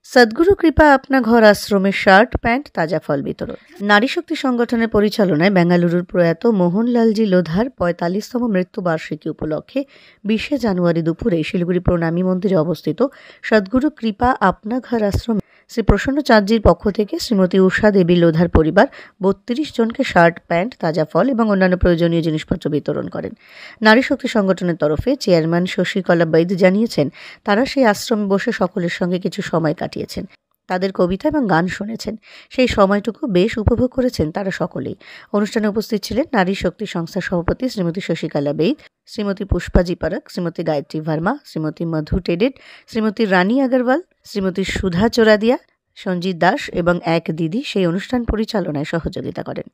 সদ্গুরু কৃপা আপনা ঘর আশ্রমে শার্ট প্যান্ট তাজা ফল বিতরণ। নারী শক্তি সংগঠনের পরিচালনায় বেঙ্গালুরুর প্রয়াত মোহনলালজি লোধার ৪৫তম মৃত্যুবার্ষিকী উপলক্ষে ২০শে জানুয়ারি দুপুরে শিলিগুড়ি প্রণামী মন্দিরে অবস্থিত সদ্গুরু কৃপা আপনা ঘর আশ্রমে শ্রী প্রসন্ন চাঁদজির পক্ষ থেকে শ্রীমতী উষা দেবী লোধার পরিবার ৩২ জনকে শার্ট প্যান্ট তাজা ফল এবং অন্যান্য প্রয়োজনীয় জিনিসপত্র বিতরণ করেন। নারী শক্তি সংগঠনের তরফে চেয়ারম্যান শশীকলা বৈদ জানিয়েছেন, তারা সেই আশ্রমে বসে সকলের সঙ্গে কিছু সময় কাটিয়েছেন, তাদের কবিতা এবং গান শুনেছেন। সেই সময়টুকু বেশ উপভোগ করেছেন তারা সকলেই। অনুষ্ঠানে উপস্থিত ছিলেন নারী শক্তি সংস্থার সভাপতি শ্রীমতী শশীকলা বৈদ, শ্রীমতী পুষ্পাজি পারক, শ্রীমতী গায়ত্রী ভার্মা, শ্রীমতী মধু টেডেড, শ্রীমতী রানী আগরওয়াল, শ্রীমতী সুধা চোরাদিয়া, সঞ্জিত দাস এবং এক দিদি সেই অনুষ্ঠান পরিচালনায় সহযোগিতা করেন।